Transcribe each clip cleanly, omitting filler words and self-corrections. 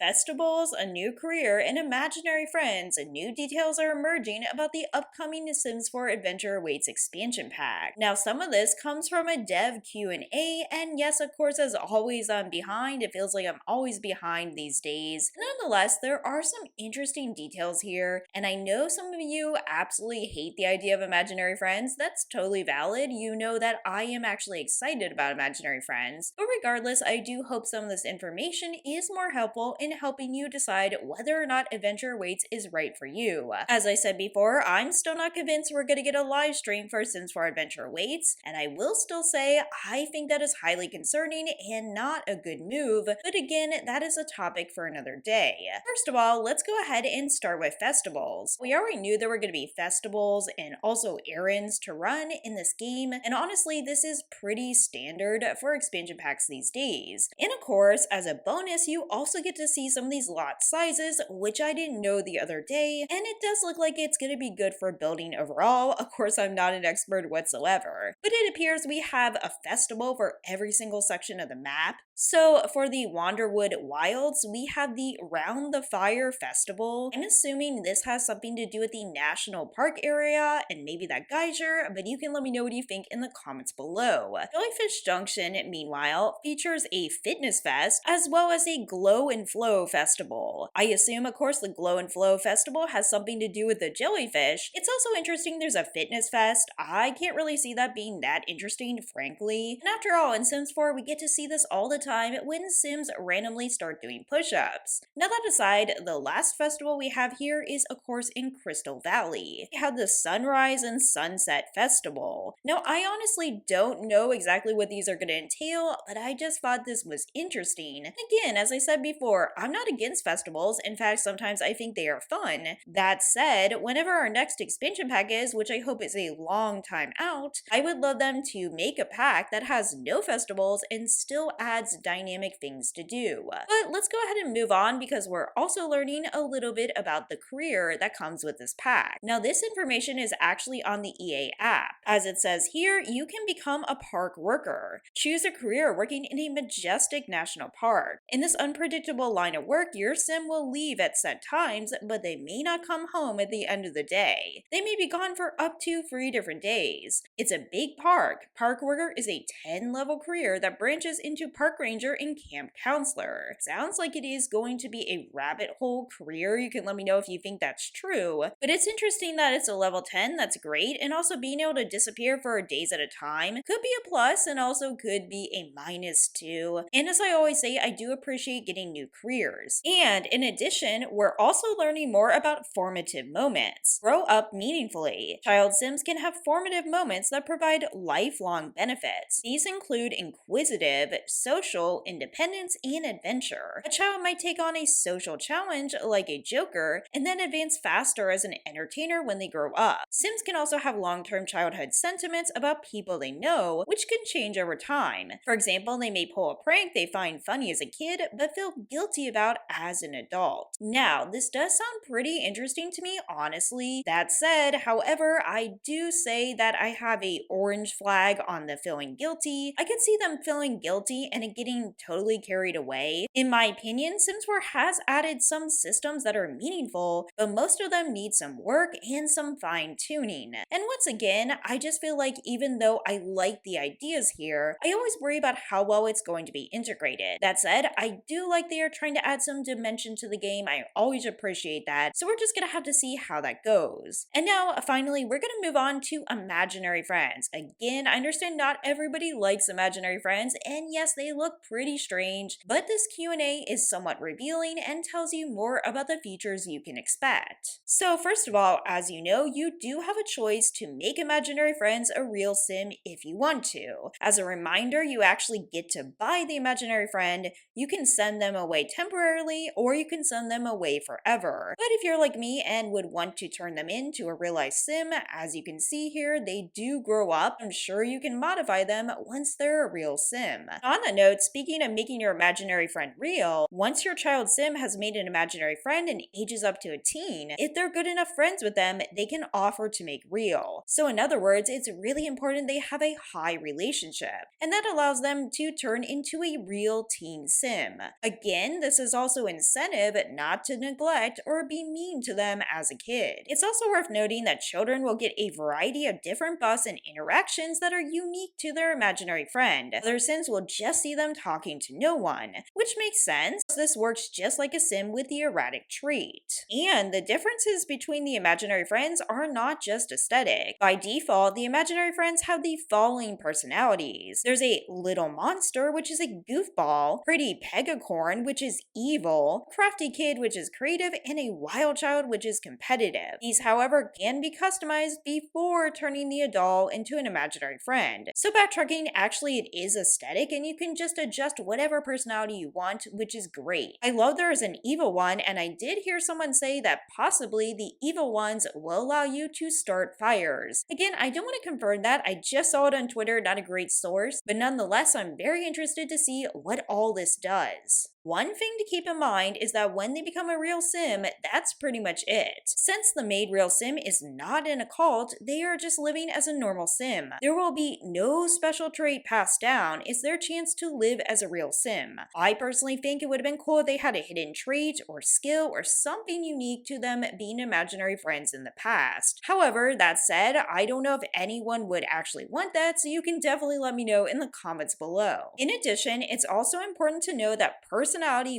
festivals, a new career, and imaginary friends, new details are emerging about the upcoming Sims 4 Adventure Awaits expansion pack. Now, some of this comes from a dev Q&A, and yes, of course, as always, I'm behind. It feels like I'm always behind these days. Nonetheless, there are some interesting details here, and I know some of you absolutely hate the idea of imaginary friends. That's totally valid. You know that I am actually excited about imaginary friends, but regardless, I do hope some of this information is more helpful in helping you decide whether or not Adventure Awaits is right for you. As I said before, I'm still not convinced we're going to get a live stream for Sims 4 Adventure Awaits, and I will still say I think that is highly concerning and not a good move, but again, that is a topic for another day. First of all, let's go ahead and start with festivals. We already knew there were going to be festivals and also errands to run in this game, and honestly, this is pretty standard for expansion packs these days. And of course, as a bonus, you also get to see some of these lot sizes, which I didn't know the other day, and it does look like it's going to be good for building overall. Of course, I'm not an expert whatsoever, but it appears we have a festival for every single section of the map. So for the Wanderwood Wilds, we have the Round the Fire Festival. I'm assuming this has something to do with the national park area and maybe that geyser, but you can let me know what you think in the comments below. Jellyfish Junction, meanwhile, features a fitness fest as well as a Glow and Flow festival. I assume, of course, the Glow and Flow festival has something to do with the jellyfish. It's also interesting there's a fitness fest. I can't really see that being that interesting, frankly. And after all, in Sims 4, we get to see this all the time when Sims randomly start doing push-ups. Now that aside, the last festival we have here is, of course, in Crystal Valley. We have the Sunrise and Sunset Festival. Now, I honestly don't know exactly what these are going to entail, but I just thought this was interesting. Again, as I said before, I'm not against festivals. In fact, sometimes I think they are fun. That said, whenever our next expansion pack is, which I hope is a long time out, I would love them to make a pack that has no festivals and still adds dynamic things to do. But let's go ahead and move on because we're also learning a little bit about the career that comes with this pack. Now, this information is actually on the EA app. As it says here, you can become a park worker. Choose a career working in a majestic national park. In this unpredictable line of work, your sim will leave at set times, but they may not come home at the end of the day. They may be gone for up to 3 different days. It's a big park. Park worker is a 10-level career that branches into park ranger and camp counselor. Sounds like it is going to be a rabbit hole career. You can let me know if you think that's true. But it's interesting that it's a level 10. That's great. And also being able to disappear for days at a time could be a plus and also could be a minus too. And as I always say, I do appreciate getting new careers. And in addition, we're also learning more about formative moments. Grow up meaningfully. Child Sims can have formative moments that provide lifelong benefits. These include inquisitive, social, independence, and adventure. A child might take on a social challenge like a Joker and then advance faster as an entertainer when they grow up. Sims can also have long-term childhood sentiments about people they know, which can change over time. For example, they may pull a prank they find funny as a kid but feel guilty about as an adult. Now, this does sound pretty interesting to me, honestly. That said, however, I do say that I have a orange flag on the feeling guilty. I could see them feeling guilty and it getting totally carried away. In my opinion, Sims 4 has added some systems that are meaningful, but most of them need some work and some fine-tuning. And once again, I just feel like even though I like the ideas here, I always worry about how well it's going to be integrated. That said, I do like they are trying to add some dimension to the game. I always appreciate that, so we're just gonna have to see how that goes. And now, finally, we're gonna move on to imaginary friends. Again, I understand not everybody likes imaginary friends, and yes, they look pretty strange, but this Q&A is somewhat revealing and tells you more about the features you can expect. So first of all, as you know, you do have a choice to make imaginary friends a real sim if you want to. As a reminder, you actually get to buy the imaginary friend. You can send them away temporarily, or you can send them away forever. But if you're like me and would want to turn them into a real-life sim, as you can see here, they do grow up. I'm sure you can modify them once they're a real sim. On that note, speaking of making your imaginary friend real, once your child sim has made an imaginary friend and ages up to a teen, if they're good enough friends with them, they can offer to make real. So in other words, it's really important they have a high relationship, and that allows them to turn into a real teen sim. Again, this this is also incentive not to neglect or be mean to them as a kid. It's also worth noting that children will get a variety of different buffs and interactions that are unique to their imaginary friend. Other Sims will just see them talking to no one, which makes sense. This works just like a Sim with the erratic trait. And the differences between the imaginary friends are not just aesthetic. By default, the imaginary friends have the following personalities. There's a little monster, which is a goofball, pretty pegacorn, which is evil, crafty kid, which is creative, and a wild child, which is competitive. These, however, can be customized before turning the adult into an imaginary friend. So backtracking, actually it is aesthetic, and you can just adjust whatever personality you want, which is great. I love there is an evil one, and I did hear someone say that possibly the evil ones will allow you to start fires. Again, I don't want to confirm that, I just saw it on Twitter, not a great source, but nonetheless I'm very interested to see what all this does. One thing to keep in mind is that when they become a real Sim, that's pretty much it. Since the made real Sim is not in a cult, they are just living as a normal Sim. There will be no special trait passed down, it's their chance to live as a real Sim. I personally think it would have been cool if they had a hidden trait or skill or something unique to them being imaginary friends in the past. However, that said, I don't know if anyone would actually want that, so you can definitely let me know in the comments below. In addition, it's also important to know that personality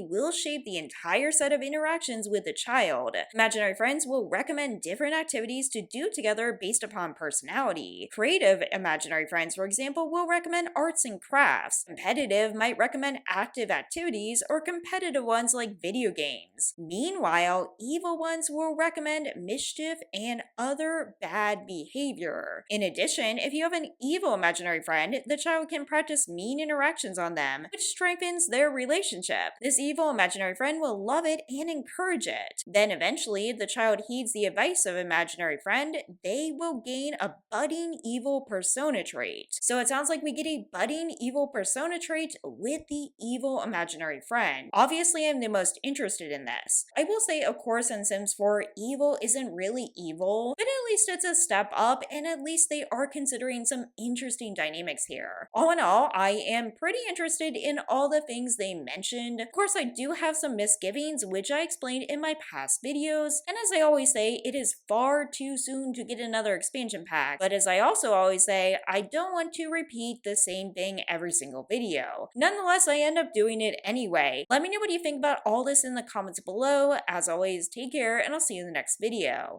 will shape the entire set of interactions with the child. Imaginary friends will recommend different activities to do together based upon personality. Creative imaginary friends, for example, will recommend arts and crafts. Competitive might recommend active activities, or competitive ones like video games. Meanwhile, evil ones will recommend mischief and other bad behavior. In addition, if you have an evil imaginary friend, the child can practice mean interactions on them, which strengthens their relationship. This evil imaginary friend will love it and encourage it. Then eventually, if the child heeds the advice of imaginary friend, they will gain a budding evil persona trait. So it sounds like we get a budding evil persona trait with the evil imaginary friend. Obviously, I'm the most interested in this. I will say, of course, in Sims 4, evil isn't really evil, but at least it's a step up, and at least they are considering some interesting dynamics here. All in all, I am pretty interested in all the things they mentioned. Of course, I do have some misgivings, which I explained in my past videos, and as I always say, it is far too soon to get another expansion pack, but as I also always say, I don't want to repeat the same thing every single video. Nonetheless, I end up doing it anyway. Let me know what you think about all this in the comments below. As always, take care, and I'll see you in the next video.